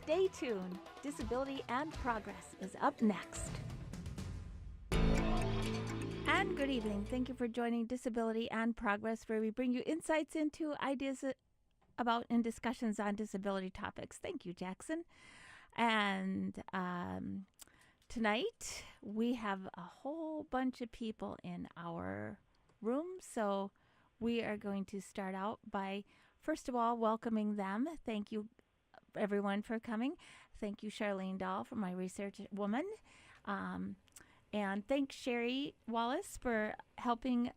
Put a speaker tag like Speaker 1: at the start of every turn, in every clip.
Speaker 1: Stay tuned. Disability and Progress is up next. And good evening. Thank you for joining Disability and Progress, where we bring you insights into ideas about and discussions on disability topics. Thank you, Jackson. And tonight we have a whole bunch of people in our room. So we are going to start out by, first of all, welcoming them. Thank you, everyone, for coming. Thank you, Charlene Dahl, for my research woman. And thanks, Sherry Wallace, for helping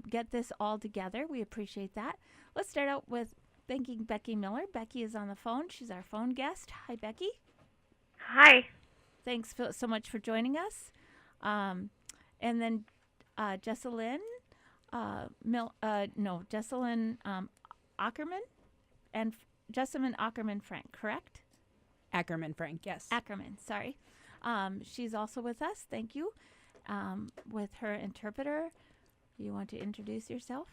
Speaker 1: get this all together. We appreciate that. Let's start out with thanking Becky Miller. Becky is on the phone. She's our phone guest. Hi, Becky.
Speaker 2: Hi.
Speaker 1: Thanks so much for joining us. And then Jessalyn, Jessalyn Ackerman and Jessalyn Ackerman Frank, correct?
Speaker 3: Ackerman Frank, yes.
Speaker 1: Ackerman, sorry. She's also with us. Thank you. With her interpreter, you want to introduce yourself?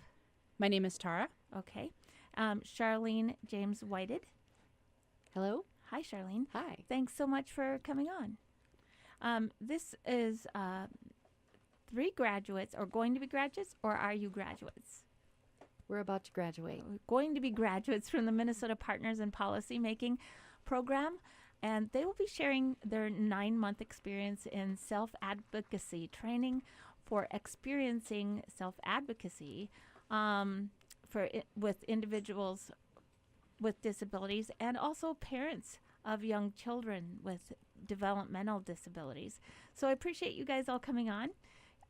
Speaker 3: My name is Tara.
Speaker 1: Okay. Charlene James Whited.
Speaker 4: Hello.
Speaker 1: Hi, Charlene.
Speaker 4: Hi.
Speaker 1: Thanks so much for coming on. This is 3 graduates, or going to be graduates, or are you graduates?
Speaker 4: We're about to graduate.
Speaker 1: We're going to be graduates from the Minnesota Partners in Policy Making program, and they will be sharing their 9-month experience in self-advocacy training for experiencing self-advocacy with individuals with disabilities and also parents of young children with developmental disabilities. So I appreciate you guys all coming on.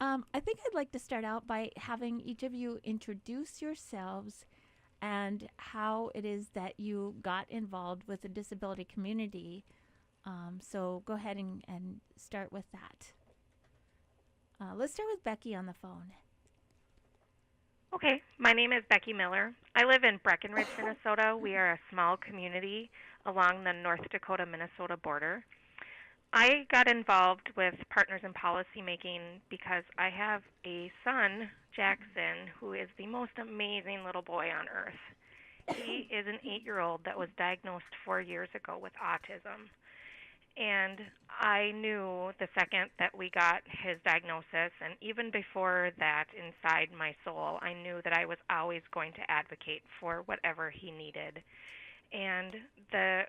Speaker 1: I think I'd like to start out by having each of you introduce yourselves and how it is that you got involved with the disability community. So go ahead and start with that. Let's start with Becky on the phone.
Speaker 2: Okay, my name is Becky Miller. I live in Breckenridge, Minnesota. We are a small community along the North Dakota-Minnesota border. I got involved with Partners in Policy Making because I have a son, Jackson, who is the most amazing little boy on earth. He is an 8-year-old that was diagnosed 4 years ago with autism. And I knew the second that we got his diagnosis, and even before that, inside my soul, I knew that I was always going to advocate for whatever he needed. And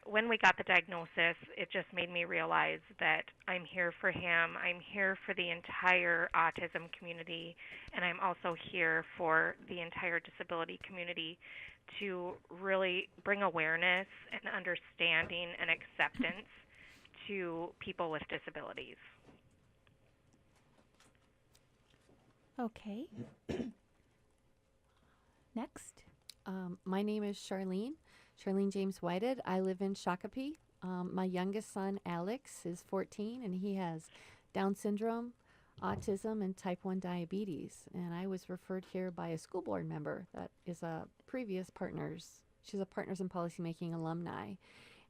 Speaker 2: when we got the diagnosis, it just made me realize that I'm here for him, I'm here for the entire autism community, and I'm also here for the entire disability community to really bring awareness and understanding and acceptance to people with disabilities.
Speaker 1: Okay. Next.
Speaker 4: My name is Charlene James Whited. I live in Shakopee. My youngest son, Alex, is 14, and he has Down syndrome, autism, and type 1 diabetes. And I was referred here by a school board member that is a previous she's a Partners in Policymaking alumni.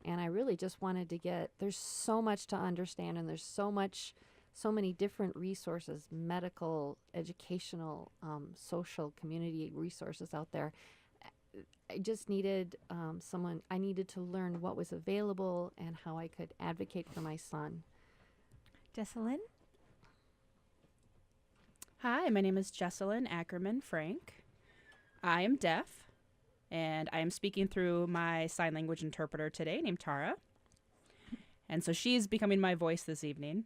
Speaker 4: And I really just wanted to there's so much to understand, and there's so many different resources, medical, educational, social, community resources out there. I just needed I needed to learn what was available and how I could advocate for my son.
Speaker 1: Jessalyn?
Speaker 3: Hi, my name is Jessalyn Ackerman Frank. I am deaf, and I am speaking through my sign language interpreter today named Tara. And so she's becoming my voice this evening.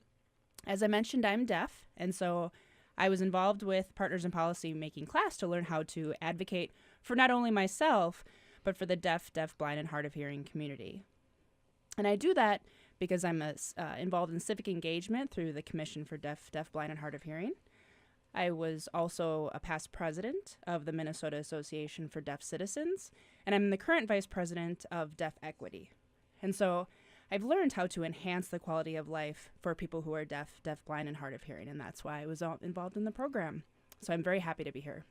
Speaker 3: As I mentioned, I'm deaf, and so I was involved with Partners in Policy Making class to learn how to advocate for not only myself, but for the deaf, blind, and hard of hearing community. And I do that because I'm involved in civic engagement through the Commission for Deaf, Blind, and Hard of Hearing. I was also a past president of the Minnesota Association for Deaf Citizens, and I'm the current vice president of Deaf Equity. And so I've learned how to enhance the quality of life for people who are deaf, blind, and hard of hearing, and that's why I was involved in the program. So I'm very happy to be here.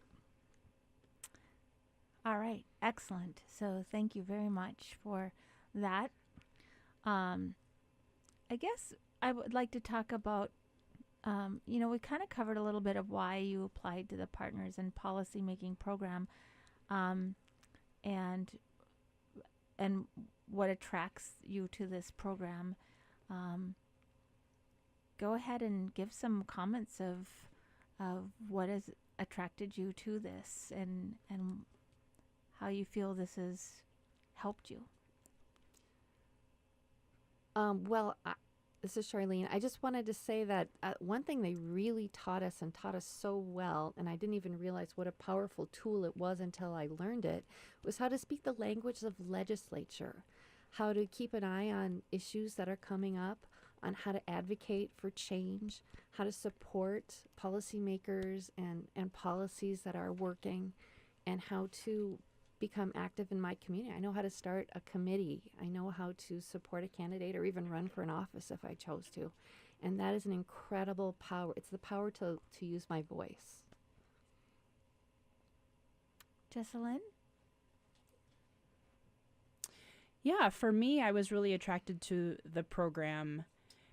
Speaker 1: All right. Excellent. So thank you very much for that. I guess I would like to talk about, we kind of covered a little bit of why you applied to the Partners in Policy Making program, and what attracts you to this program. Go ahead and give some comments of what has attracted you to this, and how you feel this has helped you.
Speaker 4: This is Charlene. I just wanted to say that one thing they really taught us, and taught us so well, and I didn't even realize what a powerful tool it was until I learned it, was how to speak the language of legislature, how to keep an eye on issues that are coming up, on how to advocate for change, how to support policymakers and policies that are working, and how to become active in my community. I know how to start a committee. I know how to support a candidate or even run for an office if I chose to. And that is an incredible power. It's the power to use my voice.
Speaker 1: Jessalyn?
Speaker 3: Yeah, for me, I was really attracted to the program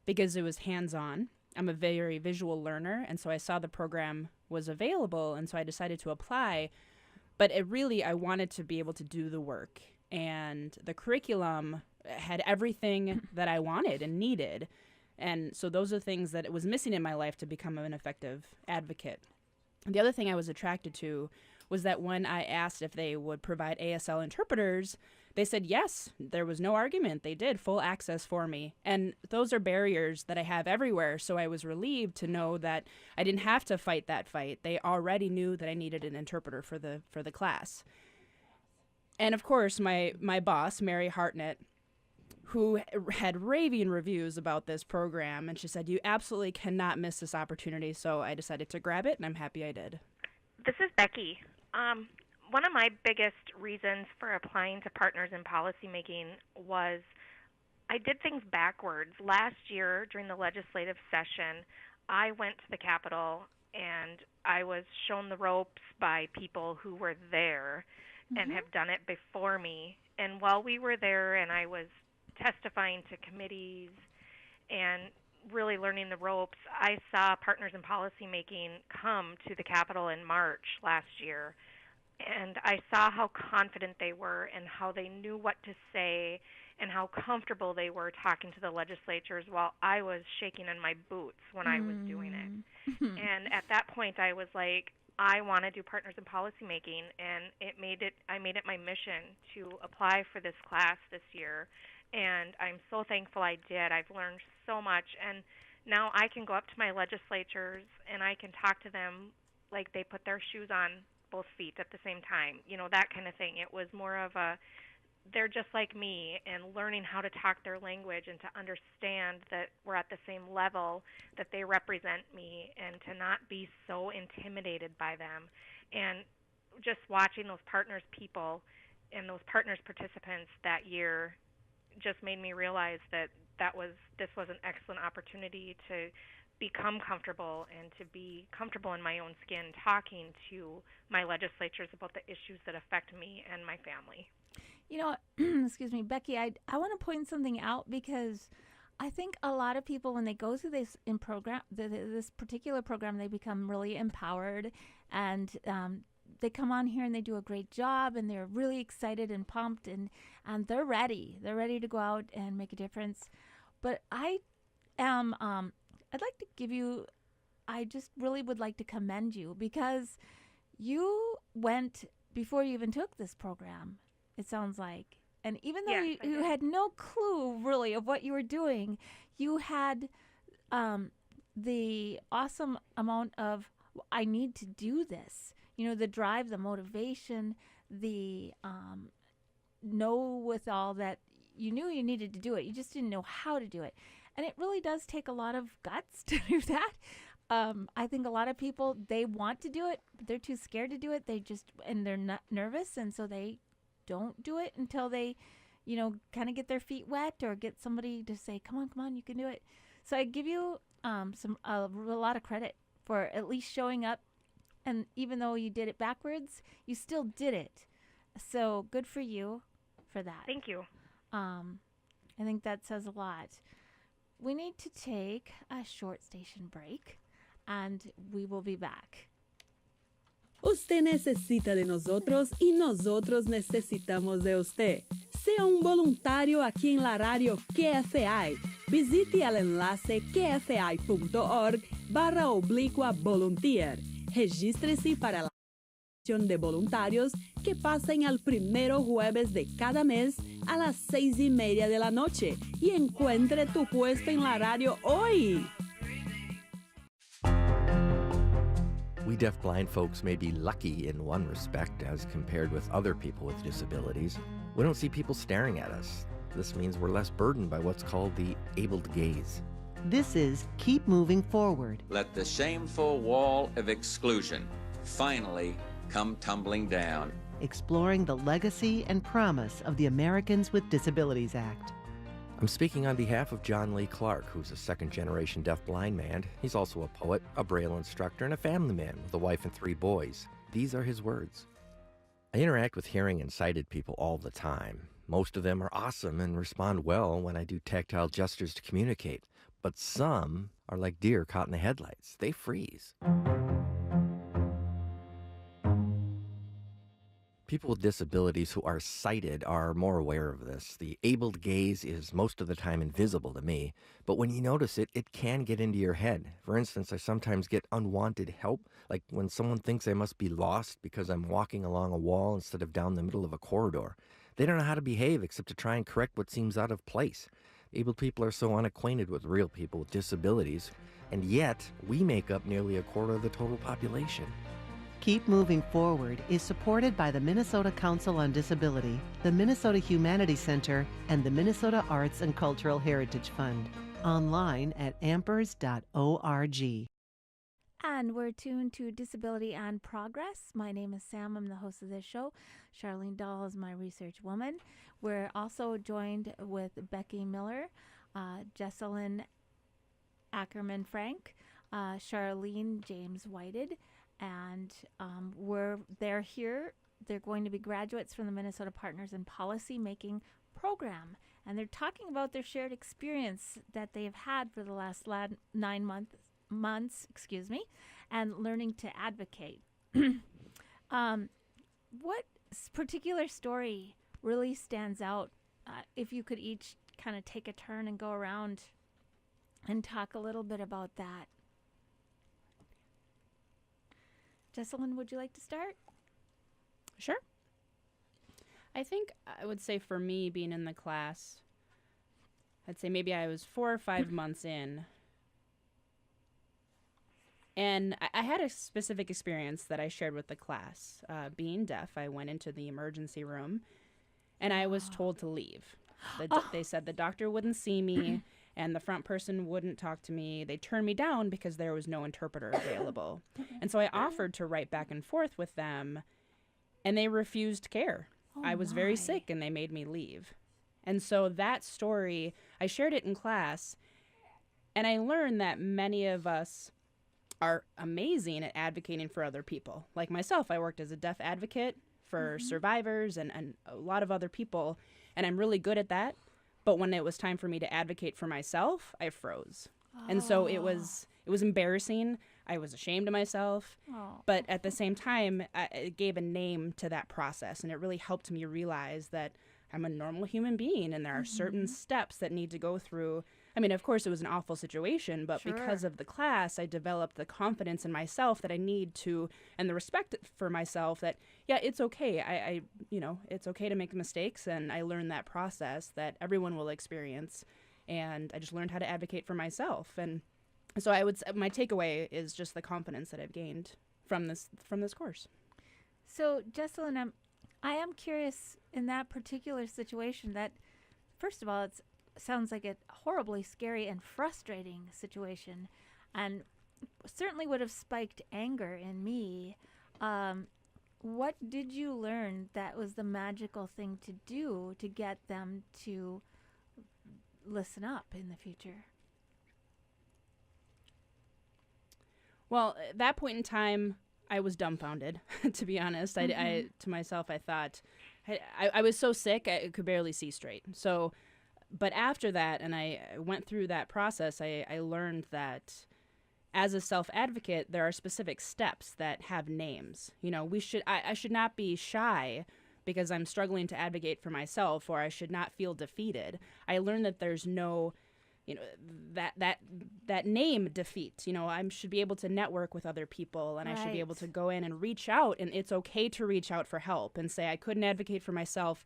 Speaker 3: because it was hands-on. I'm a very visual learner, and so I saw the program was available, and so I decided to apply. But I wanted to be able to do the work, and the curriculum had everything that I wanted and needed. And so those are things that it was missing in my life to become an effective advocate. The other thing I was attracted to was that when I asked if they would provide ASL interpreters, they said yes. There was no argument. They did full access for me. And those are barriers that I have everywhere. So I was relieved to know that I didn't have to fight that fight. They already knew that I needed an interpreter for the class. And of course, my boss, Mary Hartnett, who had raving reviews about this program, and she said, you absolutely cannot miss this opportunity. So I decided to grab it, and I'm happy I did.
Speaker 2: This is Becky. One of my biggest reasons for applying to Partners in Policymaking was I did things backwards. Last year, during the legislative session, I went to the Capitol and I was shown the ropes by people who were there and have done it before me. And while we were there and I was testifying to committees and really learning the ropes, I saw Partners in Policymaking come to the Capitol in March last year. And I saw how confident they were and how they knew what to say and how comfortable they were talking to the legislatures while I was shaking in my boots when I was doing it. And at that point I was like, I want to do Partners in Policymaking, and I made it my mission to apply for this class this year. And I'm so thankful I did. I've learned so much, and now I can go up to my legislatures and I can talk to them like they put their shoes on both feet at the same time, that kind of thing. It was more of they're just like me, and learning how to talk their language and to understand that we're at the same level, that they represent me, and to not be so intimidated by them. And just watching those partners people and those partners participants that year just made me realize that this was an excellent opportunity to become comfortable and to be comfortable in my own skin talking to my legislatures about the issues that affect me and my family.
Speaker 1: Excuse me, Becky, I want to point something out, because I think a lot of people, when they go through this this particular program, they become really empowered, and they come on here and they do a great job, and they're really excited and pumped, and they're ready. They're ready to go out and make a difference. But I am I'd like to I just really would like to commend you, because you went before you even took this program, it sounds like. And even though you had no clue really of what you were doing, you had the awesome amount of, I need to do this. The drive, the motivation, the know with all that you knew you needed to do it. You just didn't know how to do it. And it really does take a lot of guts to do that. I think a lot of people, they want to do it, but they're too scared to do it. And they're not nervous, and so they don't do it until they, kind of get their feet wet or get somebody to say, come on, you can do it. So I give you a lot of credit for at least showing up. And even though you did it backwards, you still did it. So good for you for that.
Speaker 2: Thank you.
Speaker 1: I think that says a lot. We need to take a short station break, and we will be back.
Speaker 5: Usted necesita de nosotros y nosotros necesitamos de usted. Sea un voluntario aquí en la radio KFI. Visite el enlace kfi.org/volunteer. Regístrese para la acción de voluntarios que pasen el primero jueves de cada mes a las 6:30 de la noche y encuentre tu puesto en la radio hoy.
Speaker 6: We deafblind folks may be lucky in one respect as compared with other people with disabilities. We don't see people staring at us. This means we're less burdened by what's called the abled gaze.
Speaker 7: This is Keep Moving Forward.
Speaker 8: Let the shameful wall of exclusion finally come tumbling down.
Speaker 7: Exploring the legacy and promise of the Americans with Disabilities Act.
Speaker 6: I'm speaking on behalf of John Lee Clark, who's a second-generation deafblind man. He's also a poet, a Braille instructor, and a family man with a wife and 3 boys. These are his words. I interact with hearing and sighted people all the time. Most of them are awesome and respond well when I do tactile gestures to communicate. But some are like deer caught in the headlights. They freeze. People with disabilities who are sighted are more aware of this. The abled gaze is most of the time invisible to me, but when you notice it, it can get into your head. For instance, I sometimes get unwanted help, like when someone thinks I must be lost because I'm walking along a wall instead of down the middle of a corridor. They don't know how to behave except to try and correct what seems out of place. Abled people are so unacquainted with real people with disabilities, and yet we make up nearly a quarter of the total population.
Speaker 7: Keep Moving Forward is supported by the Minnesota Council on Disability, the Minnesota Humanities Center, and the Minnesota Arts and Cultural Heritage Fund. Online at ampers.org.
Speaker 1: And we're tuned to Disability and Progress. My name is Sam. I'm the host of this show. Charlene Dahl is my research woman. We're also joined with Becky Miller, Jesselyn Ackerman Frank, Charlene James Whited, and they're here. They're going to be graduates from the Minnesota Partners in Policy Making program, and they're talking about their shared experience that they have had for the last 9 months, and learning to advocate. What particular story really stands out? If you could each kind of take a turn and go around and talk a little bit about that. Jesselyn, would you like to start?
Speaker 3: Sure. I think I would say for me, being in the class, I'd say maybe I was 4 or 5 months in. And I had a specific experience that I shared with the class. Being deaf, I went into the emergency room, and I was told to leave. They said the doctor wouldn't see me, and the front person wouldn't talk to me. They turned me down because there was no interpreter available. And so I offered to write back and forth with them, and they refused care. I was very sick, and they made me leave. And so that story, I shared it in class, and I learned that many of us are amazing at advocating for other people. Like myself, I worked as a deaf advocate for survivors and a lot of other people, and I'm really good at that. But when it was time for me to advocate for myself, I froze. And so it was embarrassing. I was ashamed of myself. But at the same time, it gave a name to that process, and it really helped me realize that I'm a normal human being, and there are certain steps that need to go through. I mean, of course, it was an awful situation, but because of the class, I developed the confidence in myself that I need to, and the respect for myself that, yeah, it's okay. It's okay to make mistakes, and I learned that process that everyone will experience, and I just learned how to advocate for myself. And so I would say my takeaway is just the confidence that I've gained from this course.
Speaker 1: So, Jesselyn, I am curious in that particular situation that, first of all, it sounds like a horribly scary and frustrating situation, and certainly would have spiked anger in me. What did you learn that was the magical thing to do to get them to listen up in the future?
Speaker 3: Well, at that point in time, I was dumbfounded, to be honest. I to myself, I thought, I was so sick, I could barely see straight. So, but after that, and I went through that process, I learned that as a self-advocate, there are specific steps that have names. I should not be shy because I'm struggling to advocate for myself, or I should not feel defeated. I learned that there's no, that name defeat. I should be able to network with other people, and I should be able to go in and reach out, and it's okay to reach out for help and say, I couldn't advocate for myself.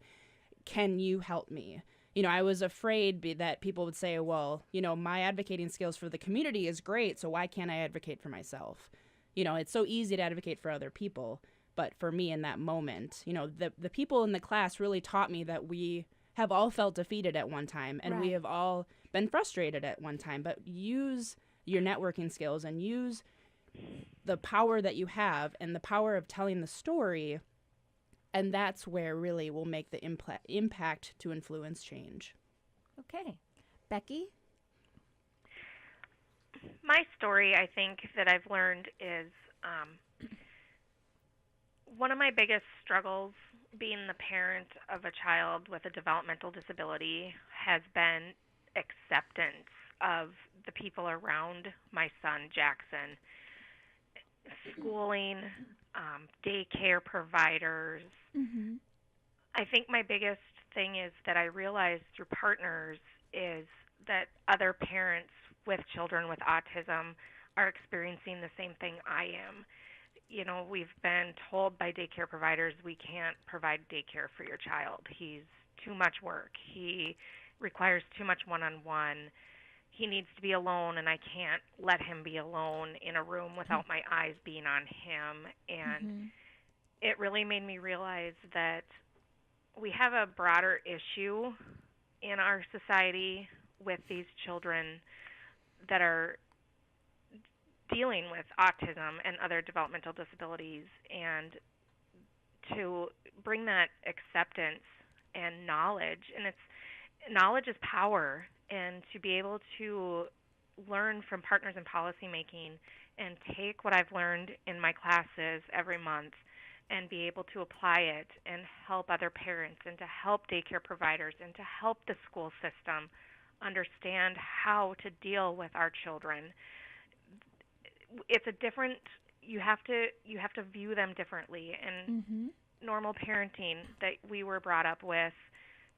Speaker 3: Can you help me? I was afraid that people would say, well, my advocating skills for the community is great, so why can't I advocate for myself? It's so easy to advocate for other people. But for me in that moment, the people in the class really taught me that we have all felt defeated at one time, and we have all been frustrated at one time. But use your networking skills and use the power that you have and the power of telling the story. And that's where really we'll make the impact to influence change.
Speaker 1: Okay. Becky?
Speaker 2: My story, I think, that I've learned is one of my biggest struggles being the parent of a child with a developmental disability has been acceptance of the people around my son, Jackson. Schooling, daycare providers.
Speaker 1: Mm-hmm.
Speaker 2: I think my biggest thing is that I realized through partners is that other parents with children with autism are experiencing the same thing I am. We've been told by daycare providers we can't provide daycare for your child. He's too much work. He requires too much one-on-one. He needs to be alone, and I can't let him be alone in a room without my eyes being on him. And it really made me realize that we have a broader issue in our society with these children that are dealing with autism and other developmental disabilities, and to bring that acceptance and knowledge, and knowledge is power, and to be able to learn from partners in policymaking and take what I've learned in my classes every month and be able to apply it and help other parents and to help daycare providers and to help the school system understand how to deal with our children. It's a different, you have to view them differently, and normal parenting that we were brought up with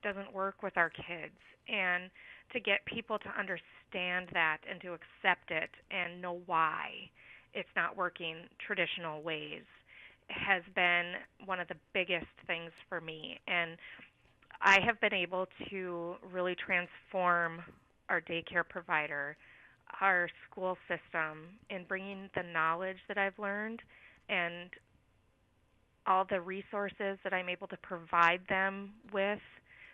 Speaker 2: doesn't work with our kids. And to get people to understand that and to accept it and know why it's not working traditional ways has been one of the biggest things for me. And I have been able to really transform our daycare provider, our school system, in bringing the knowledge that I've learned and all the resources that I'm able to provide them with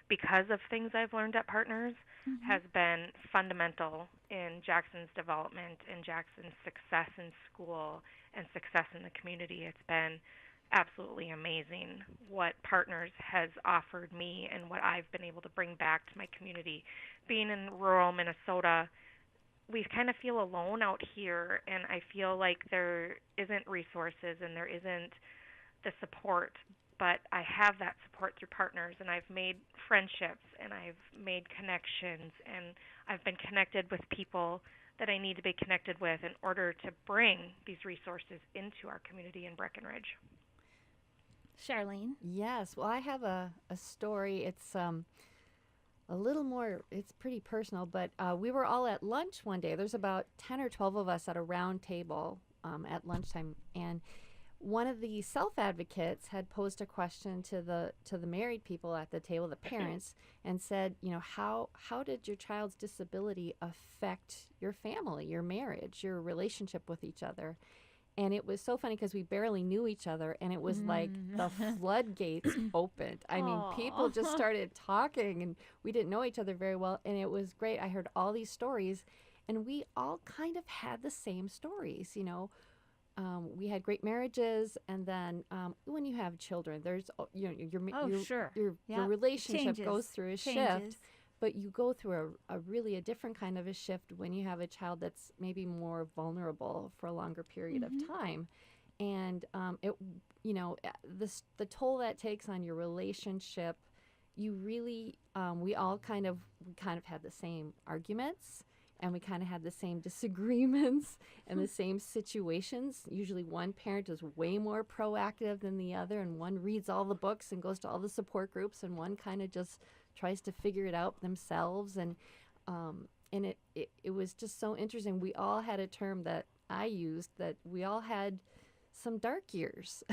Speaker 2: because of things I've learned at Partners has been fundamental in Jackson's development and Jackson's success in school and success in the community. It's been absolutely amazing what Partners has offered me and what I've been able to bring back to my community. Being in rural Minnesota, we kind of feel alone out here, and I feel like there isn't resources and there isn't the support, but I have that support through Partners, and I've made friendships and I've made connections, and I've been connected with people that I need to be connected with in order to bring these resources into our community in Breckenridge.
Speaker 1: Charlene?
Speaker 4: Yes. Well, I have a story. It's a little more, it's pretty personal, but we were all at lunch one day. There's about 10 or 12 of us at a round table at lunchtime, and one of the self-advocates had posed a question to the married people at the table, the parents, and said, how did your child's disability affect your family, your marriage, your relationship with each other? And it was so funny because we barely knew each other, and it was like the floodgates opened. I mean, people just started talking, and we didn't know each other very well, and it was great. I heard all these stories, and we all kind of had the same stories, we had great marriages, and then when you have children, there's your relationship goes through a shift, but you go through a really different kind of a shift when you have a child that's maybe more vulnerable for a longer period of time, and the toll that takes on your relationship, you really we kind of had the same arguments. and we kind of had the same disagreements and the same situations. Usually one parent is way more proactive than the other, and one reads all the books and goes to all the support groups, and one kind of just tries to figure it out themselves. And it was just so interesting. We all had a term that I used, that we all had some dark years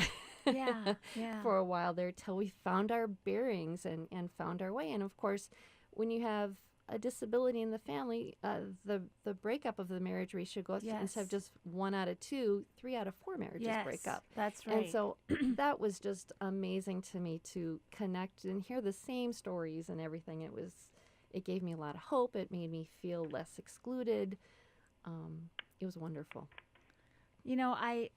Speaker 1: Yeah. Yeah.
Speaker 4: for a while there till we found our bearings and found our way. And of course, when you have a disability in the family, the breakup of the marriage ratio goes to, instead of just 1 out of 2, 3 out of 4 marriages break up.
Speaker 1: That's right.
Speaker 4: And so that was just amazing to me to connect and hear the same stories and everything. It gave me a lot of hope. It made me feel less excluded. It was wonderful.
Speaker 1: You know, I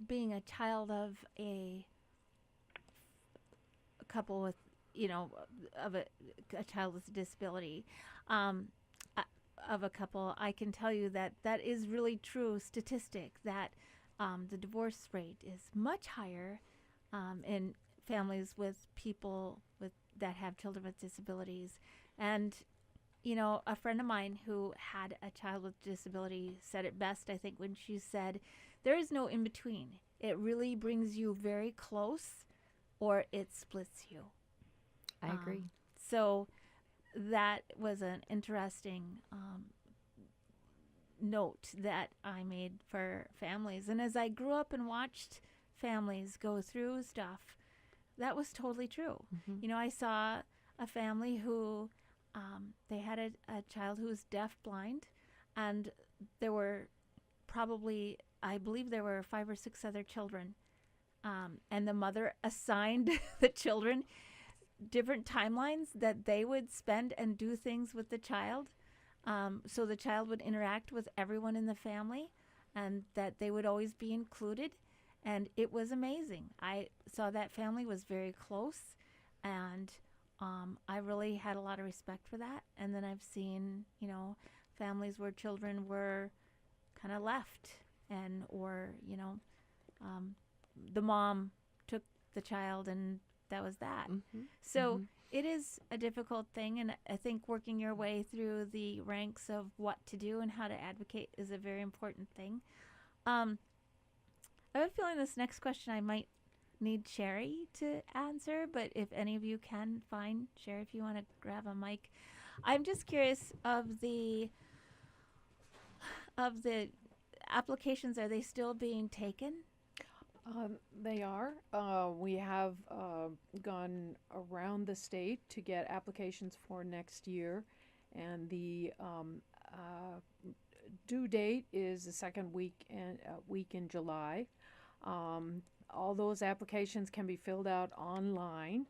Speaker 1: being a child of a couple with, of a child with a disability, of a couple, I can tell you that that is really true statistic, that the divorce rate is much higher in families with people that have children with disabilities. And a friend of mine who had a child with disability said it best, I think, when she said, there is no in between. It really brings you very close, or it splits you.
Speaker 4: I agree.
Speaker 1: So that was an interesting note that I made for families. And as I grew up and watched families go through stuff, that was totally true.
Speaker 4: Mm-hmm.
Speaker 1: I saw a family who they had a child who was deaf-blind, and there were probably, I believe there were 5 or 6 other children, and the mother assigned the children different timelines that they would spend and do things with the child, so the child would interact with everyone in the family, and that they would always be included. And it was amazing. I saw that family was very close, and I really had a lot of respect for that. And then I've seen, families where children were kind of left, or the mom took the child, and that was that.
Speaker 4: Mm-hmm.
Speaker 1: So it is a difficult thing, and I think working your way through the ranks of what to do and how to advocate is a very important thing. I have a feeling this next question I might need Sherry to answer, but if any of you can, fine. Sherry, if you want to grab a mic. I'm just curious of the applications, are they still being taken?
Speaker 9: They are. We have gone around the state to get applications for next year, and the due date is the second week in July. All those applications can be filled out online.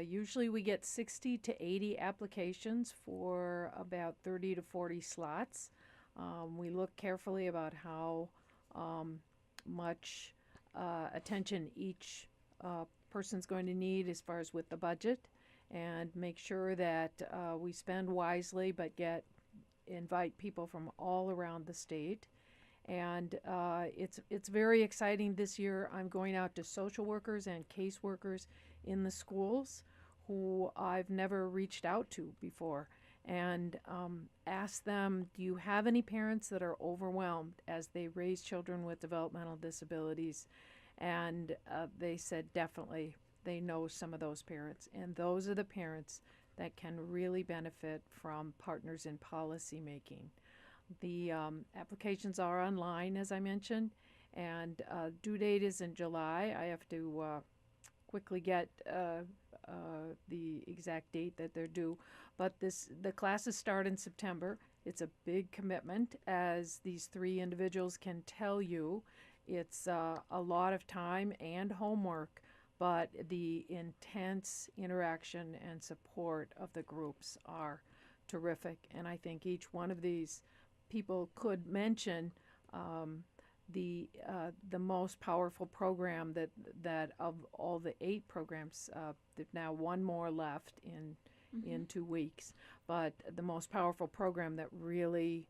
Speaker 9: Usually we get 60 to 80 applications for about 30 to 40 slots. We look carefully about how much attention each person's going to need as far as with the budget, and make sure that we spend wisely but invite people from all around the state. And it's very exciting this year. I'm going out to social workers and caseworkers in the schools who I've never reached out to before, and ask them, do you have any parents that are overwhelmed as they raise children with developmental disabilities? And they said definitely they know some of those parents, and those are the parents that can really benefit from Partners in Policy Making. The applications are online, as I mentioned, and due date is in July. I have to quickly get the exact date that they're due, but the classes start in September. It's a big commitment, as these 3 individuals can tell you. It's a lot of time and homework, but the intense interaction and support of the groups are terrific, and I think each one of these people could mention the most powerful program that of all the 8 programs. There's now 1 more left in 2 weeks, but the most powerful program that really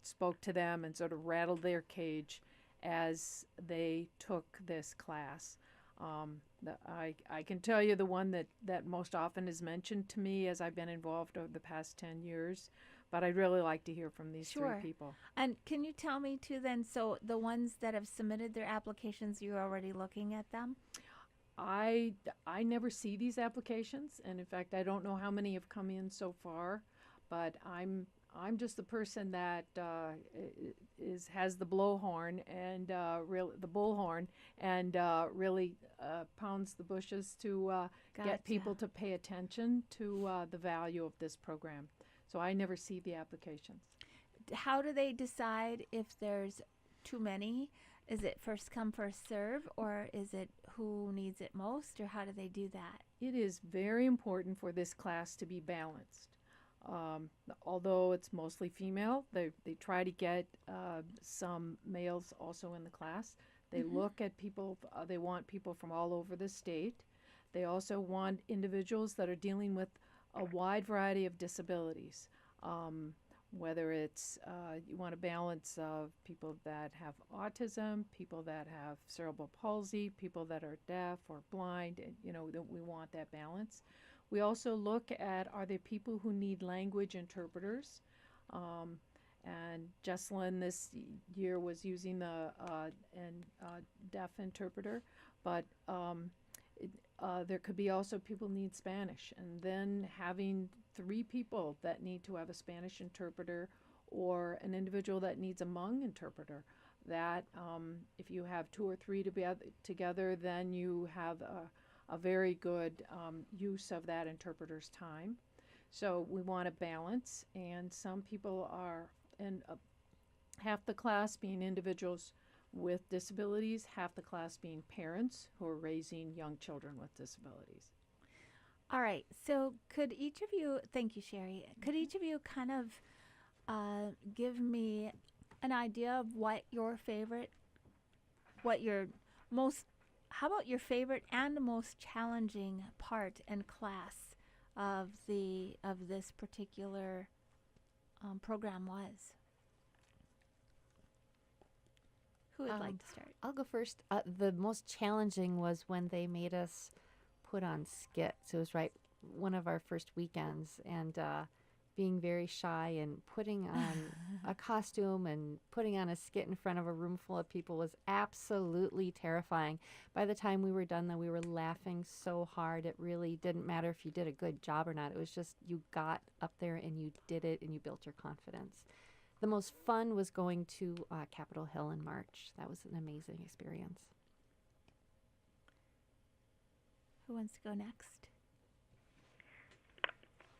Speaker 9: spoke to them and sort of rattled their cage as they took this class. I can tell you the one that most often is mentioned to me as I've been involved over the past 10 years, but I'd really like to hear from these
Speaker 1: Sure.
Speaker 9: three people.
Speaker 1: And can you tell me too then, so the ones that have submitted their applications, you're already looking at them?
Speaker 9: I never see these applications, and in fact, I don't know how many have come in so far, but I'm just the person that has the blowhorn and the bullhorn and really pounds the bushes to get people to pay attention to the value of this program. So I never see the applications.
Speaker 1: How do they decide if there's too many? Is it first come, first serve, or is it who needs it most, or how do they do that?
Speaker 9: It is very important for this class to be balanced. Although it's mostly female, they try to get some males also in the class. They look at people, they want people from all over the state. They also want individuals that are dealing with a wide variety of disabilities. Whether it's you want to balance people that have autism, people that have cerebral palsy, people that are deaf or blind, and we want that balance. We also look at, are there people who need language interpreters? And Jesselyn this year was using the deaf interpreter, but there could be also people need Spanish, and then having 3 people that need to have a Spanish interpreter or an individual that needs a Hmong interpreter. That if you have 2 or 3 together, then you have a very good use of that interpreter's time. So we want a balance, and some people are in half the class being individuals with disabilities, half the class being parents who are raising young children with disabilities.
Speaker 1: All right. So could each of you, thank you, Sherry, could each of you kind of give me an idea of what your favorite, how about your favorite and most challenging part and class of this particular program was? Who would like to start?
Speaker 4: I'll go first. The most challenging was when they made us put on skits. It was one of our first weekends, and being very shy and putting on a costume and putting on a skit in front of a room full of people was absolutely terrifying. By the time we were done, though, we were laughing so hard. It really didn't matter if you did a good job or not. It was just you got up there and you did it and you built your confidence. The most fun was going to Capitol Hill in March. That was an amazing experience.
Speaker 1: Who wants to go next?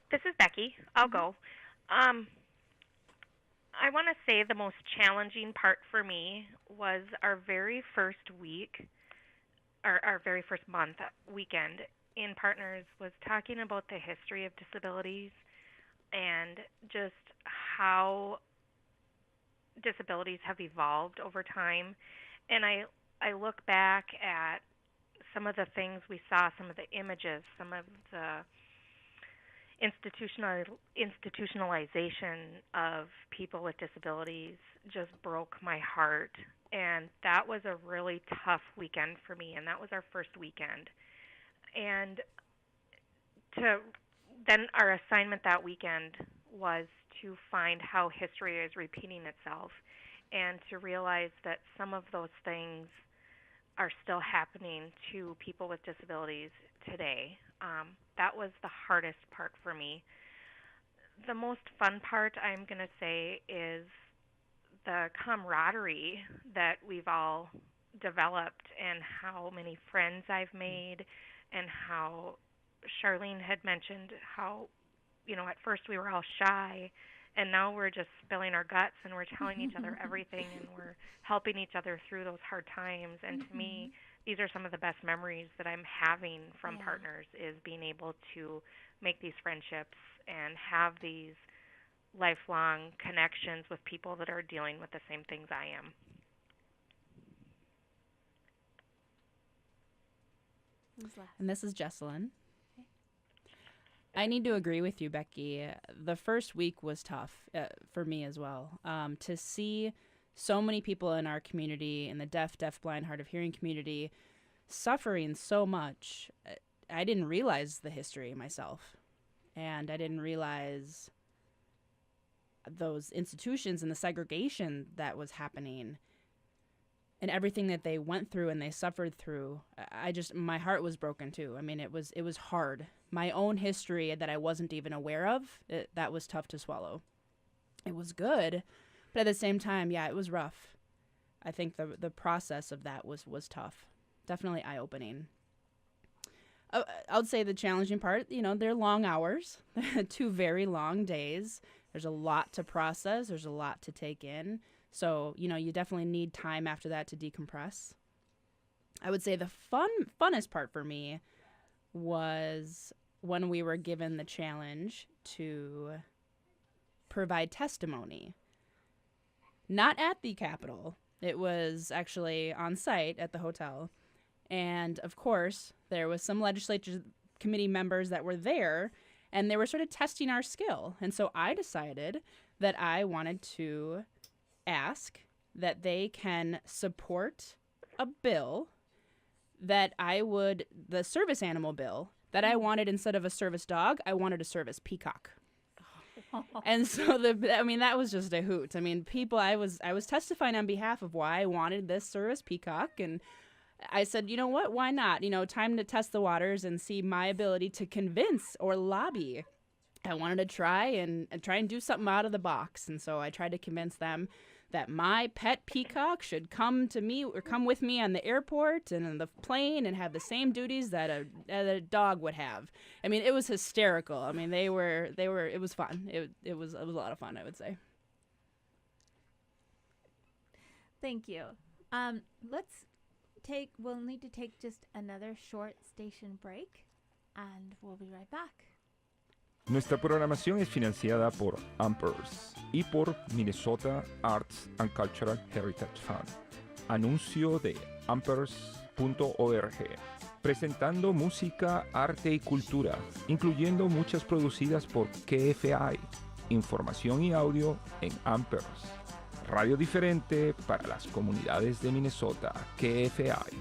Speaker 2: This is Becky. I'll go. I want to say the most challenging part for me was our very first week, or our very first month weekend in Partners was talking about the history of disabilities and just how disabilities have evolved over time. And I look back at some of the things we saw, some of the images, some of the institutionalization of people with disabilities just broke my heart. And that was a really tough weekend for me, and that was our first weekend. And then our assignment that weekend was to find how history is repeating itself and to realize that some of those things are still happening to people with disabilities today. That was the hardest part for me. The most fun part, I'm going to say, is the camaraderie that we've all developed and how many friends I've made, and how Charlene had mentioned how, at first we were all shy, and now we're just spilling our guts and we're telling each other everything, and we're helping each other through those hard times. And to me, these are some of the best memories that I'm having from Partners, is being able to make these friendships and have these lifelong connections with people that are dealing with the same things I am.
Speaker 3: And this is Jesselyn. I need to agree with you, Becky. The first week was tough for me as well. To see so many people in our community, in the deaf, blind, hard of hearing community, suffering so much. I didn't realize the history myself, and I didn't realize those institutions and the segregation that was happening and everything that they went through and they suffered through. My heart was broken too. I mean, it was hard. My own history that I wasn't even aware of, that was tough to swallow. It was good, but at the same time, yeah, it was rough. I think the process of that was tough. Definitely eye-opening. I would say the challenging part, they're long hours, 2 very long days. There's a lot to process. There's a lot to take in. So, you definitely need time after that to decompress. I would say the funnest part for me was when we were given the challenge to provide testimony. Not at the Capitol. It was actually on site at the hotel. And, of course, there was some legislature committee members that were there, and they were sort of testing our skill. And so I decided that I wanted to ask that they can support a bill that the service animal bill, that I wanted instead of a service dog, I wanted a service peacock. And so that was just a hoot. I mean, I was testifying on behalf of why I wanted this service peacock, and I said, you know what, why not? Time to test the waters and see my ability to convince or lobby. I wanted to try and do something out of the box. And so I tried to convince them that my pet peacock should come with me on the airport and on the plane and have the same duties that a dog would have. I mean, it was hysterical. I mean, it was fun. It was a lot of fun, I would say.
Speaker 1: Thank you. We'll need to take just another short station break, and we'll be right back.
Speaker 10: Nuestra programación es financiada por Ampers y por Minnesota Arts and Cultural Heritage Fund. Anuncio de Ampers.org. Presentando música, arte y cultura, incluyendo muchas producidas por KFI. Información y audio en Ampers. Radio diferente para las comunidades de Minnesota, KFI.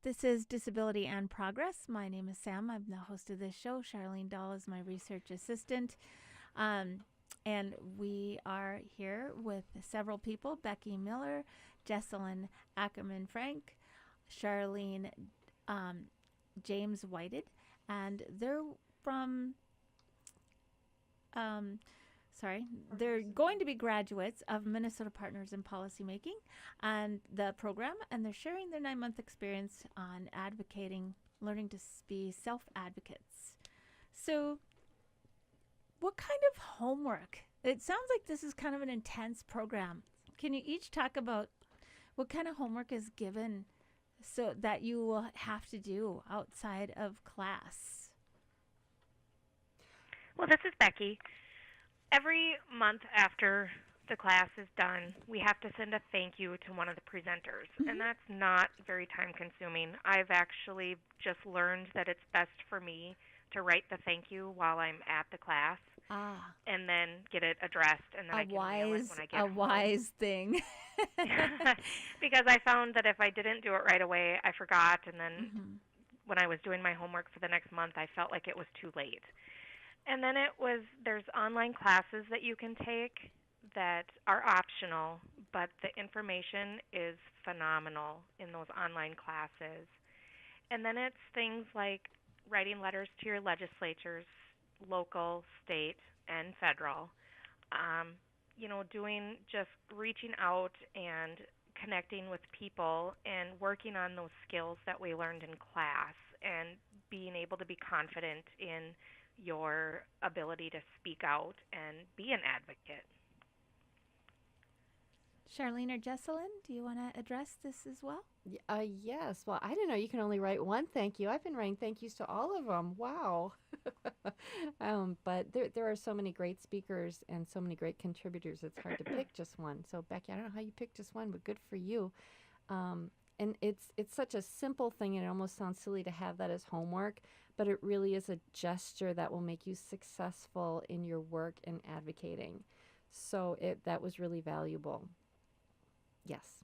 Speaker 1: This is Disability and Progress. My name is Sam. I'm the host of this show. Charlene Dahl is my research assistant. And we are here with several people: Becky Miller, Jesselyn Ackerman Frank, Charlene James Whited, and they're from they're going to be graduates of Minnesota Partners in Policymaking and the program, and they're sharing their 9-month experience on advocating, learning to be self-advocates. So what kind of homework? It sounds like this is kind of an intense program. Can you each talk about what kind of homework is given so that you will have to do outside of class?
Speaker 2: Well, this is Becky. Every month after the class is done, we have to send a thank you to one of the presenters, and that's not very time consuming. I've actually just learned that it's best for me to write the thank you while I'm at the class and then get it addressed, and then I can mail it when I get home.
Speaker 1: A wise thing.
Speaker 2: Because I found that if I didn't do it right away, I forgot, and then when I was doing my homework for the next month, I felt like it was too late. And then there's online classes that you can take that are optional, but the information is phenomenal in those online classes. And then it's things like writing letters to your legislatures, local, state, and federal. Doing just reaching out and connecting with people and working on those skills that we learned in class and being able to be confident in your ability to speak out and be an advocate.
Speaker 1: Charlene or Jesselyn, do you want to address this as well?
Speaker 4: Yes. Well, I didn't know you can only write one thank you. I've been writing thank yous to all of them. Wow. But there are so many great speakers and so many great contributors. It's hard to pick just one. So, Becky, I don't know how you picked just one, but good for you. And it's such a simple thing, and it almost sounds silly to have that as homework, but it really is a gesture that will make you successful in your work in advocating. So that was really valuable. Yes.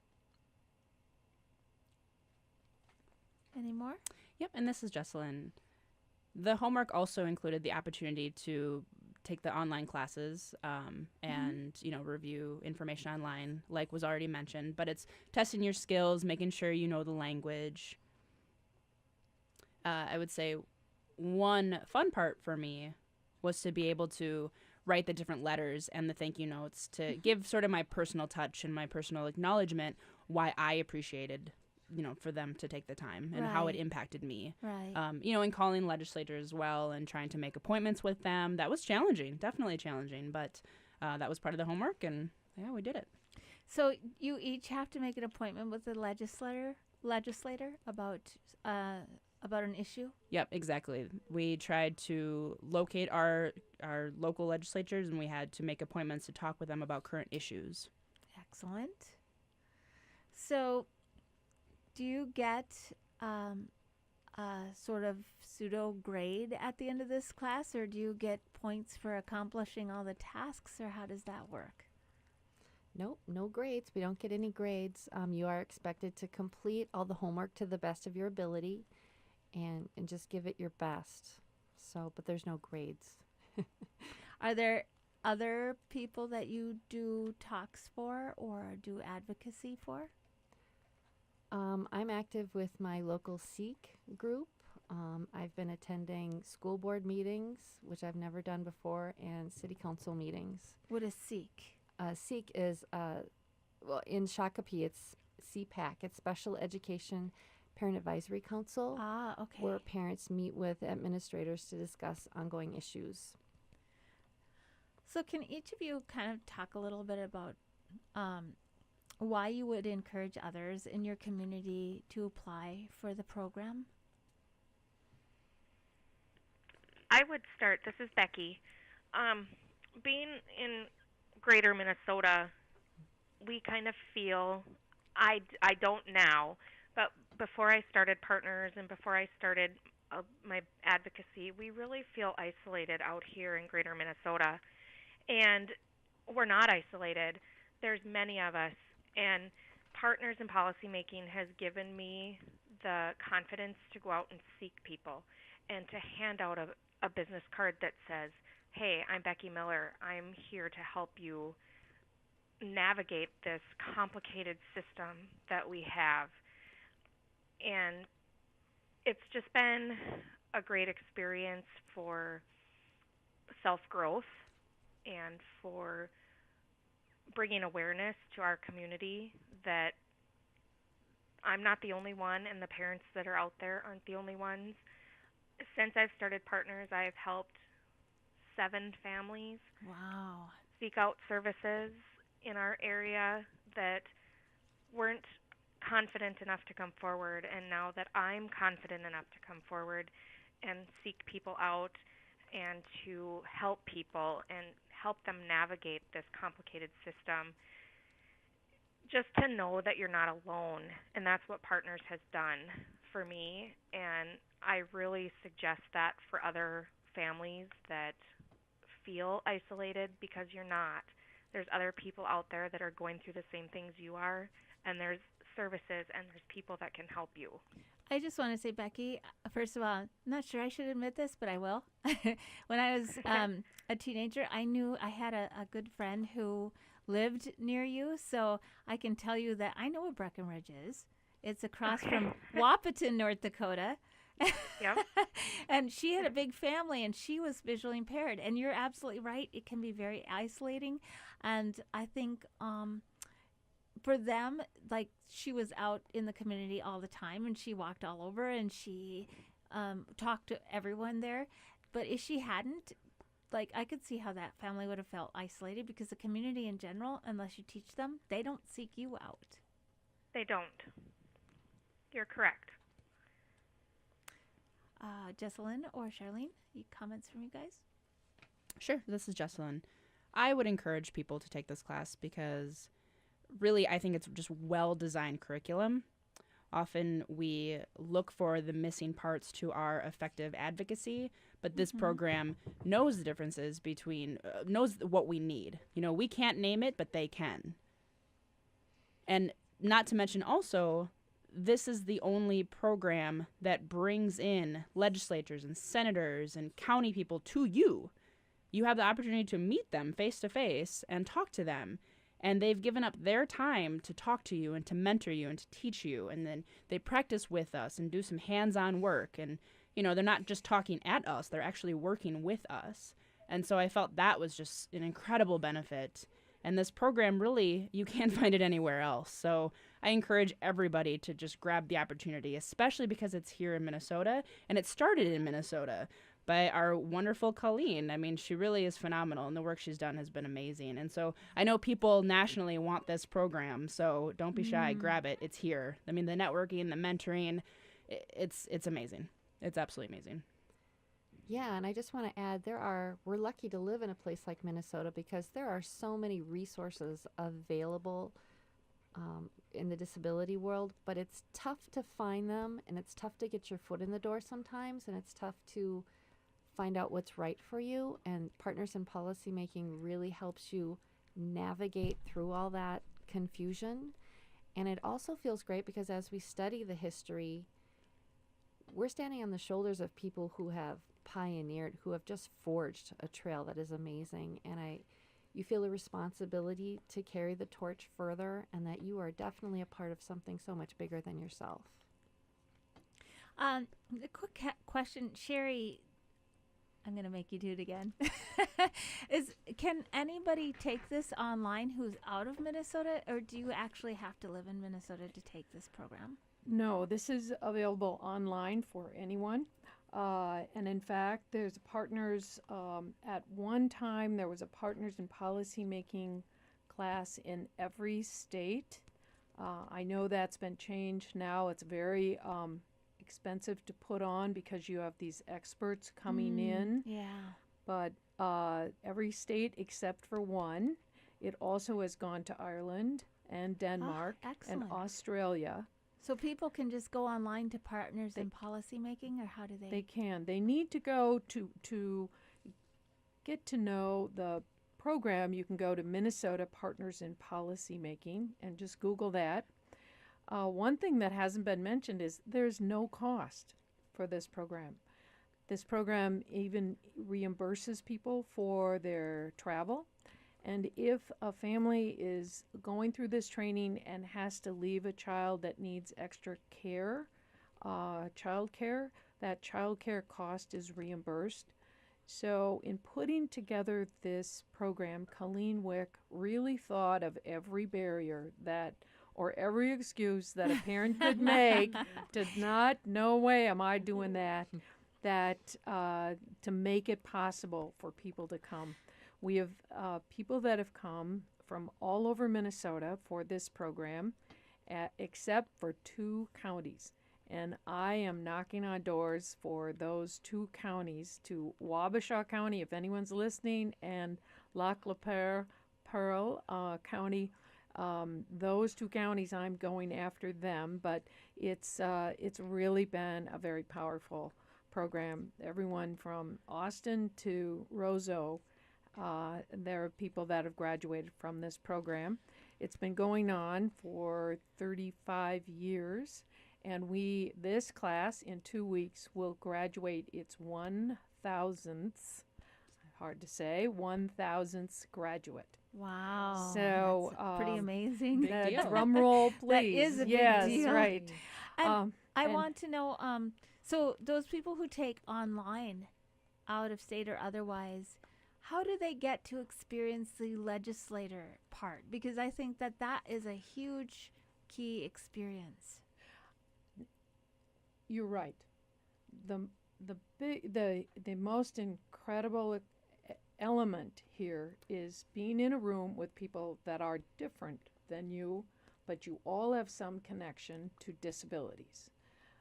Speaker 1: Any more?
Speaker 3: Yep, and this is Jesselyn. The homework also included the opportunity to take the online classes and, review information online, like was already mentioned. But it's testing your skills, making sure you know the language. I would say one fun part for me was to be able to write the different letters and the thank you notes to give sort of my personal touch and my personal acknowledgement why I appreciated for them to take the time and how it impacted me.
Speaker 1: Right.
Speaker 3: And calling legislators as well and trying to make appointments with them. That was challenging, definitely challenging, but that was part of the homework, and yeah, we did it.
Speaker 1: So you each have to make an appointment with the legislator about an issue?
Speaker 3: Yep, exactly. We tried to locate our local legislatures, and we had to make appointments to talk with them about current issues.
Speaker 1: Excellent. So do you get a sort of pseudo grade at the end of this class, or do you get points for accomplishing all the tasks, or how does that work?
Speaker 4: Nope, no grades. We don't get any grades. You are expected to complete all the homework to the best of your ability and just give it your best. So, but there's no grades.
Speaker 1: Are there other people that you do talks for or do advocacy for?
Speaker 4: I'm active with my local Seek group. I've been attending school board meetings, which I've never done before, and city council meetings.
Speaker 1: What is Seek?
Speaker 4: Seek is, in Shakopee, it's CPAC. It's Special Education Parent Advisory Council.
Speaker 1: Ah, okay.
Speaker 4: Where parents meet with administrators to discuss ongoing issues.
Speaker 1: So can each of you kind of talk a little bit about why you would encourage others in your community to apply for the program?
Speaker 2: I would start. This is Becky. Being in greater Minnesota, we kind of feel, I don't now, but before I started Partners and before I started my advocacy, we really feel isolated out here in greater Minnesota. And we're not isolated. There's many of us. And Partners in Policymaking has given me the confidence to go out and seek people and to hand out a business card that says, hey, I'm Becky Miller. I'm here to help you navigate this complicated system that we have. And it's just been a great experience for self-growth and for bringing awareness to our community that I'm not the only one, and the parents that are out there aren't the only ones. Since I've started Partners, I've helped 7 families seek out services in our area that weren't confident enough to come forward, and now that I'm confident enough to come forward and seek people out and to help people and help them navigate this complicated system, just to know that you're not alone. And that's what Partners has done for me, and I really suggest that for other families that feel isolated, because you're not. There's other people out there that are going through the same things you are, and there's services and there's people that can help you.
Speaker 1: I just want to say, Becky, first of all, I'm not sure I should admit this, but I will. When I was a teenager, I knew I had a good friend who lived near you, so I can tell you that I know what Breckenridge is. It's across from Wahpeton, North Dakota.
Speaker 2: Yep.
Speaker 1: And she had a big family, and she was visually impaired. And you're absolutely right. It can be very isolating. And I think for them, like, she was out in the community all the time, and she walked all over, and she talked to everyone there. But if she hadn't, like, I could see how that family would have felt isolated, because the community in general, unless you teach them, they don't seek you out.
Speaker 2: They don't. You're correct.
Speaker 1: Jesselyn or Charlene, comments from you guys?
Speaker 3: Sure, this is Jesselyn. I would encourage people to take this class because really I think it's just well-designed curriculum. Often we look for the missing parts to our effective advocacy, but this program knows the differences between, knows what we need. You know, we can't name it, but they can. And not to mention also, this is the only program that brings in legislators and senators and county people to you. You have the opportunity to meet them face to face and talk to them. And they've given up their time to talk to you and to mentor you and to teach you. And then they practice with us and do some hands-on work. And, you know, they're not just talking at us, they're actually working with us. And so I felt that was just an incredible benefit. And this program, really, you can't find it anywhere else. So I encourage everybody to just grab the opportunity, especially because it's here in Minnesota. And it started in Minnesota by our wonderful Colleen. I mean, she really is phenomenal, and the work she's done has been amazing. And so I know people nationally want this program, so don't be shy. Grab it. It's here. I mean, the networking, the mentoring, it's amazing. It's absolutely amazing.
Speaker 4: Yeah, and I just want to add, we're lucky to live in a place like Minnesota because there are so many resources available in the disability world, but it's tough to find them, and it's tough to get your foot in the door sometimes, and it's tough to find out what's right for you. And Partners in Policymaking really helps you navigate through all that confusion. And it also feels great because as we study the history, we're standing on the shoulders of people who have pioneered, who have just forged a trail that is amazing. And you feel a responsibility to carry the torch further, and that you are definitely a part of something so much bigger than yourself.
Speaker 1: A quick question, Sherry. I'm going to make you do it again. Can anybody take this online who's out of Minnesota, or do you actually have to live in Minnesota to take this program?
Speaker 9: No, this is available online for anyone. And in fact, there's partners, at one time there was a Partners in Policymaking class in every state. I know that's been changed now. It's very expensive to put on because you have these experts coming in.
Speaker 1: Yeah.
Speaker 9: But every state except for one. It also has gone to Ireland and Denmark and Australia.
Speaker 1: So people can just go online to Partners in Policymaking, or how do they?
Speaker 9: They can. They need to go to get to know the program. You can go to Minnesota Partners in Policymaking and just Google that. One thing that hasn't been mentioned is there's no cost for this program. This program even reimburses people for their travel. And if a family is going through this training and has to leave a child that needs extra care, child care, that child care cost is reimbursed. So in putting together this program, Colleen Wick really thought of every barrier or every excuse that a parent could make to not, no way am I doing that, to make it possible for people to come. We have people that have come from all over Minnesota for this program, except for 2 counties. And I am knocking on doors for those 2 counties, to Wabasha County, if anyone's listening, and Lac La Pearl County. Those 2 counties, I'm going after them, but it's really been a very powerful program. Everyone from Austin to Roseau, there are people that have graduated from this program. It's been going on for 35 years, and this class in 2 weeks will graduate its 1,000th, hard to say, 1,000th graduate.
Speaker 1: Wow.
Speaker 9: So
Speaker 1: that's pretty amazing.
Speaker 9: Drum roll, please.
Speaker 1: That is a big
Speaker 9: yes,
Speaker 1: deal.
Speaker 9: Right.
Speaker 1: And I want to know, so those people who take online, out of state or otherwise, how do they get to experience the legislator part? Because I think that is a huge key experience.
Speaker 9: You're right. The most incredible element here is being in a room with people that are different than you, but you all have some connection to disabilities.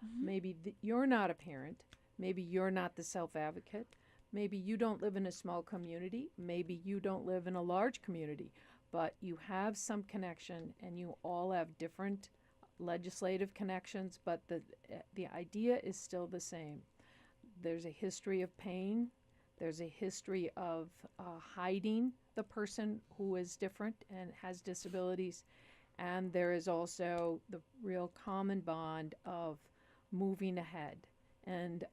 Speaker 9: Mm-hmm. Maybe you're not a parent. Maybe you're not the self-advocate. Maybe you don't live in a small community. Maybe you don't live in a large community, but you have some connection, and you all have different legislative connections, but the idea is still the same. There's a history of pain. There's a history of hiding the person who is different and has disabilities. And there is also the real common bond of moving ahead. And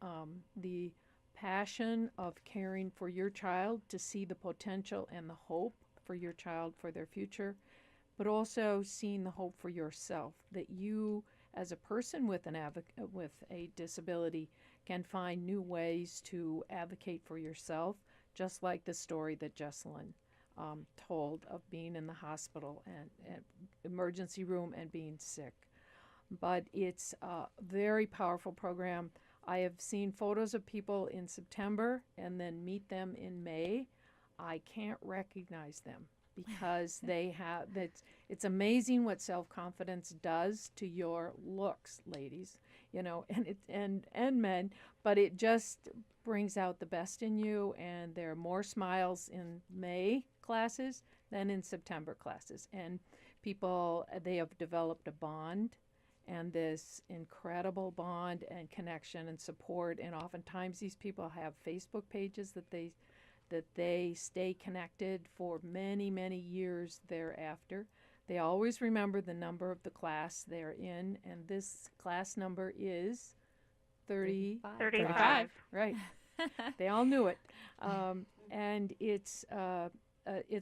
Speaker 9: the passion of caring for your child, to see the potential and the hope for your child for their future, but also seeing the hope for yourself, that you as a person with with a disability can find new ways to advocate for yourself, just like the story that Jessalyn told of being in the hospital and emergency room and being sick. But it's a very powerful program. I have seen photos of people in September and then meet them in May. I can't recognize them because they have that. It's amazing what self-confidence does to your looks, ladies, you know, and men, but it just brings out the best in you, and there are more smiles in May classes than in September classes. And people, they have developed a bond, and this incredible bond and connection and support. And oftentimes these people have Facebook pages that they stay connected for many, many years thereafter. They always remember the number of the class they're in, and this class number is 35. Right. They all knew it. And it's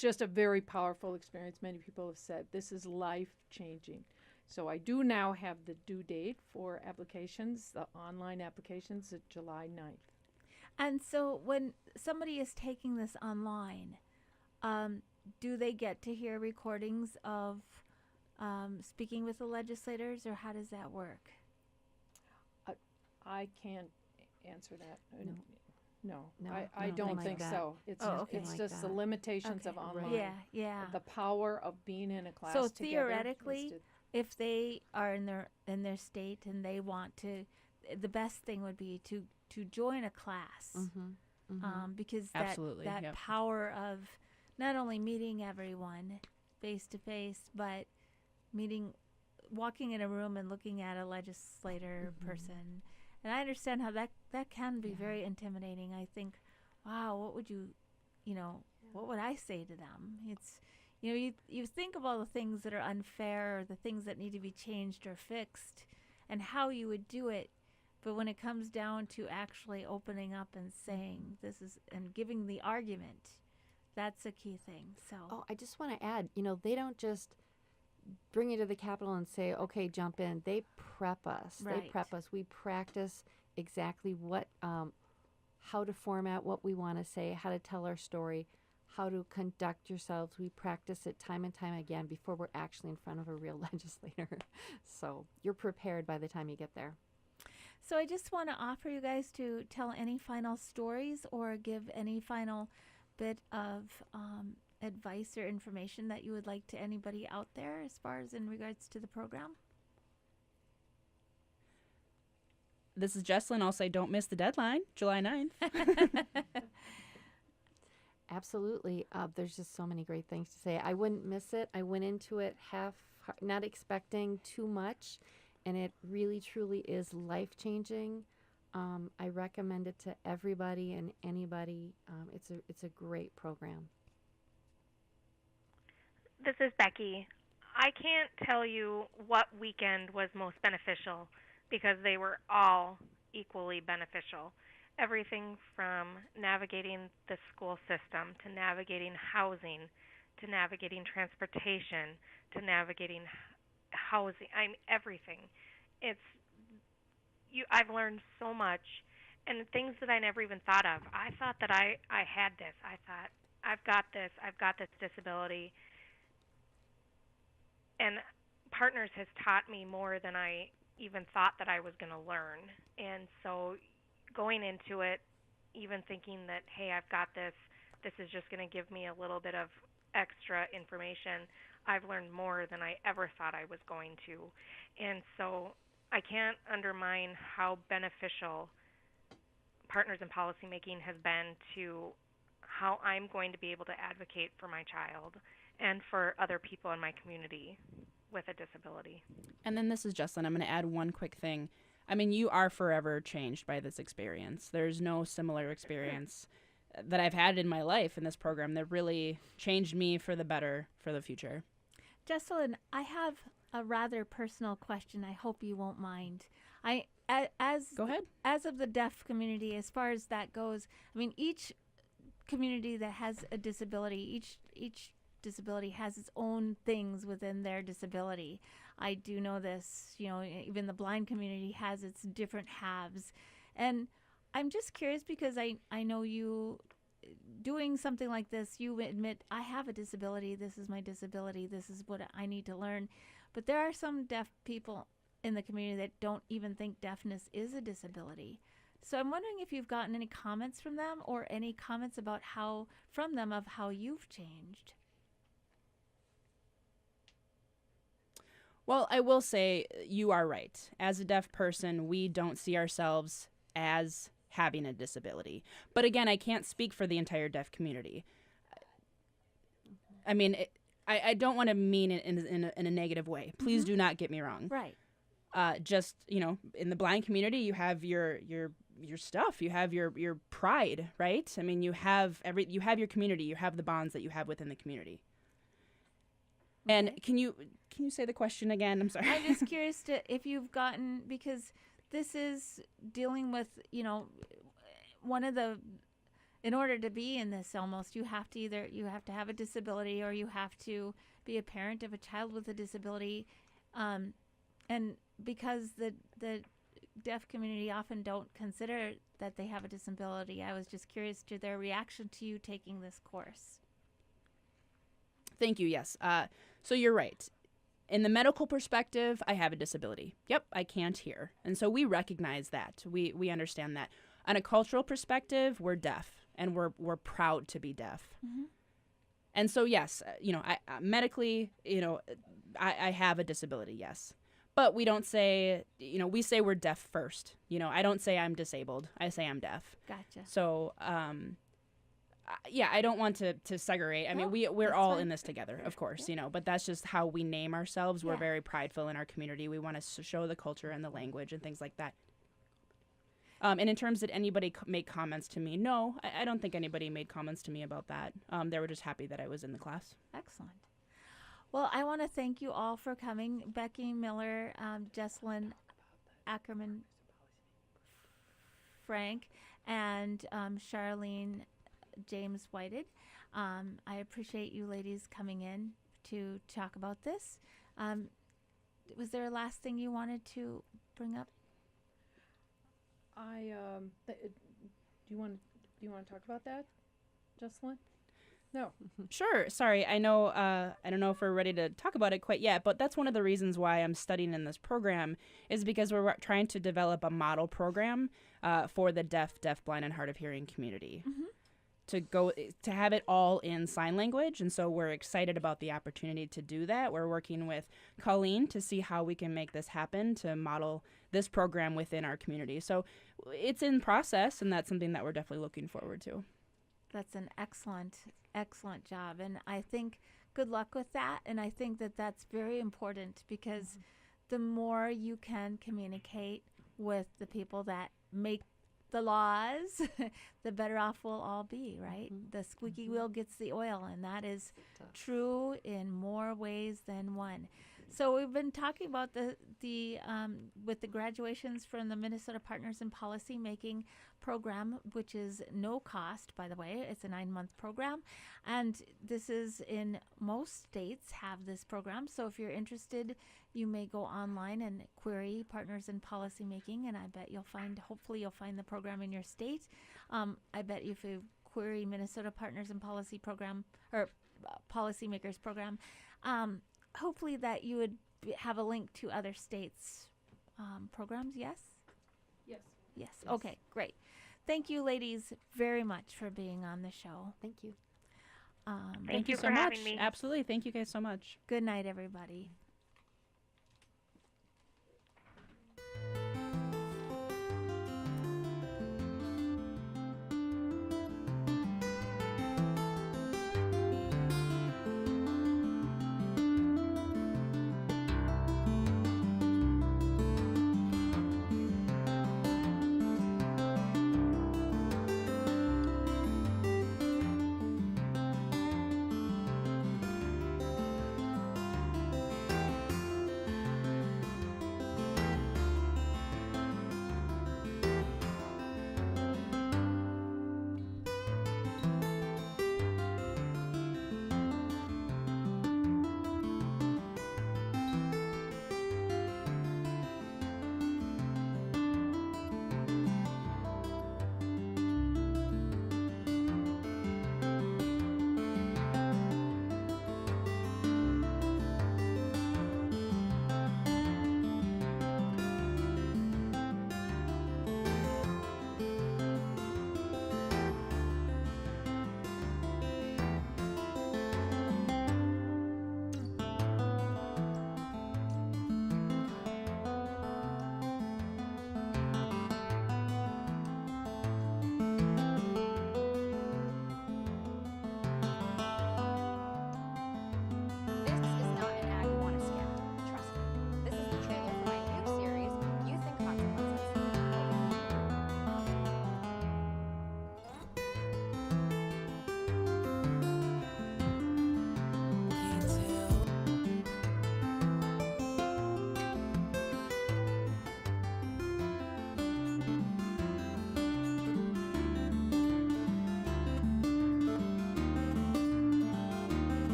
Speaker 9: just a very powerful experience. Many people have said this is life-changing. So I do now have the due date for applications, the online applications, at July 9th.
Speaker 1: And so when somebody is taking this online, do they get to hear recordings of speaking with the legislators, or how does that work?
Speaker 9: I can't answer that. No,
Speaker 4: No,
Speaker 9: I don't
Speaker 4: like
Speaker 9: think
Speaker 4: that.
Speaker 9: so. It's
Speaker 1: okay.
Speaker 9: it's
Speaker 4: Like
Speaker 9: just the
Speaker 4: that.
Speaker 9: limitations
Speaker 1: Okay.
Speaker 9: of online.
Speaker 1: Yeah.
Speaker 9: The power of being in a class
Speaker 1: So
Speaker 9: together.
Speaker 1: theoretically, if they are in their state and they want to, the best thing would be to join a class, because
Speaker 3: Absolutely,
Speaker 1: that
Speaker 3: yep.
Speaker 1: power of not only meeting everyone face to face, but walking in a room and looking at a legislator person. And I understand how that can be very intimidating. I think, wow, what would what would I say to them? It's, you think of all the things that are unfair, or the things that need to be changed or fixed, and how you would do it. But when it comes down to actually opening up and saying this is, and giving the argument, that's a key thing. So
Speaker 4: Oh, I just want to add, they don't just bring you to the Capitol and say, okay, jump in. They prep us.
Speaker 1: Right.
Speaker 4: They prep us. We practice exactly how to format what we want to say, how to tell our story, how to conduct yourselves. We practice it time and time again before we're actually in front of a real legislator. So you're prepared by the time you get there.
Speaker 1: So I just want to offer you guys to tell any final stories or give any final bit of advice or information that you would like to anybody out there as far as in regards to the program.
Speaker 3: This is Jessalyn. I'll say don't miss the deadline, July 9th.
Speaker 4: Absolutely. There's just so many great things to say. I wouldn't miss it. I went into it not expecting too much, and it really, truly is life-changing. I recommend it to everybody and anybody. It's a great program.
Speaker 2: This is Becky. I can't tell you what weekend was most beneficial because they were all equally beneficial. Everything from navigating the school system, to navigating housing, to navigating transportation, to navigating housing. everything. I've learned so much, and things that I never even thought of. I thought that I had this. I thought, I've got this disability. And Partners has taught me more than I even thought that I was going to learn. And so going into it, even thinking that, hey, I've got this is just going to give me a little bit of extra information, I've learned more than I ever thought I was going to. And so I can't undermine how beneficial Partners in Policymaking has been to how I'm going to be able to advocate for my child and for other people in my community. with a disability.
Speaker 3: And then this is Jessalyn. I'm going to add one quick thing. I mean, you are forever changed by this experience. There's no similar experience that I've had in my life in this program that really changed me for the better for the future.
Speaker 1: Jessalyn, I have a rather personal question. I hope you won't mind.
Speaker 3: Go ahead.
Speaker 1: As of the deaf community, as far as that goes, I mean, each community that has a disability, each disability has its own things within their disability. I do know this, even the blind community has its different halves. And I'm just curious because I know you doing something like this, you admit, I have a disability, this is my disability, this is what I need to learn. But there are some deaf people in the community that don't even think deafness is a disability. So I'm wondering if you've gotten any comments from them or any comments about how you've changed.
Speaker 3: Well, I will say you are right. As a deaf person, we don't see ourselves as having a disability. But again, I can't speak for the entire deaf community. I mean, I don't want to mean it in a negative way. Please do not get me wrong.
Speaker 1: Right.
Speaker 3: Just, in the blind community, you have your stuff, you have your pride, right? I mean, you have your community, you have the bonds that you have within the community. Okay. And can you say the question again? I'm sorry.
Speaker 1: I'm just curious if you've gotten, because this is dealing with, in order to be in this almost, you have to have a disability or you have to be a parent of a child with a disability. And because the deaf community often don't consider that they have a disability, I was just curious to their reaction to you taking this course.
Speaker 3: Thank you, yes. So you're right. In the medical perspective, I have a disability. Yep, I can't hear. And so we recognize that. We understand that. On a cultural perspective, we're deaf, and we're proud to be deaf. Mm-hmm. And so, yes, I medically, I have a disability, yes. But we don't say, we say we're deaf first. I don't say I'm disabled. I say I'm deaf.
Speaker 1: Gotcha.
Speaker 3: So, I don't want to segregate. I mean, we're all fine in this together, of course, but that's just how we name ourselves. We're very prideful in our community. We want to show the culture and the language and things like that. And in terms of anybody make comments to me, no, I don't think anybody made comments to me about that. They were just happy that I was in the class.
Speaker 1: Excellent. Well, I want to thank you all for coming. Becky Miller, Jessalyn Ackerman, Frank, and Charlene James Whited. I appreciate you ladies coming in to talk about this. Was there a last thing you wanted to bring up?
Speaker 9: Do you want to talk about that, Jessalyn? No.
Speaker 3: Sure. Sorry. I know. I don't know if we're ready to talk about it quite yet, but that's one of the reasons why I'm studying in this program is because we're trying to develop a model program for the deaf, blind, and hard of hearing community. Mm-hmm. To have it all in sign language, and so we're excited about the opportunity to do that. We're working with Colleen to see how we can make this happen, to model this program within our community. So it's in process, and that's something that we're definitely looking forward to.
Speaker 1: That's an excellent job, and I think good luck with that, and I think that that's very important because the more you can communicate with the people that make the laws, the better off we'll all be, right? Mm-hmm. The squeaky wheel gets the oil, and that is true in more ways than one. So we've been talking about the with the graduations from the Minnesota Partners in Policy Making program, which is no cost, by the way. It's a 9-month program, and this is in most states have this program. So if you're interested, you may go online and query Partners in Policy Making, and I bet hopefully you'll find the program in your state. I bet if you query Minnesota Partners in Policy program or Policymakers program, hopefully that you would have a link to other states' programs. Yes? Yes. Okay, great. Thank you, ladies, very much for being on the show.
Speaker 4: Thank you.
Speaker 2: Thank you
Speaker 3: so
Speaker 2: for
Speaker 3: much.
Speaker 2: having me.
Speaker 3: Absolutely. Thank you guys so much.
Speaker 1: Good night, everybody.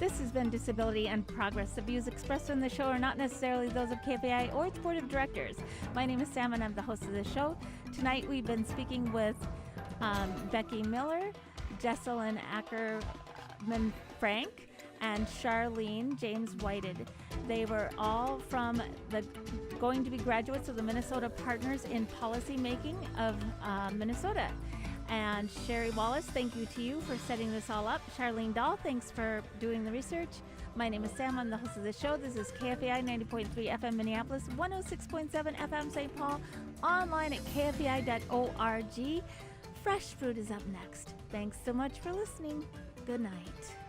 Speaker 1: This has been Disability and Progress. The views expressed in the show are not necessarily those of KFAI or its board of directors. My name is Sam, and I'm the host of the show. Tonight, we've been speaking with Becky Miller, Jesselyn Ackerman Frank, and Charlene James Whited. They were all going to be graduates of the Minnesota Partners in Policy Making of Minnesota. And Sherry Wallace, thank you to you for setting this all up. Charlene Dahl, thanks for doing the research. My name is Sam. I'm the host of the show. This is KFAI 90.3 FM Minneapolis, 106.7 FM St. Paul, online at kfai.org. Fresh Fruit is up next. Thanks so much for listening. Good night.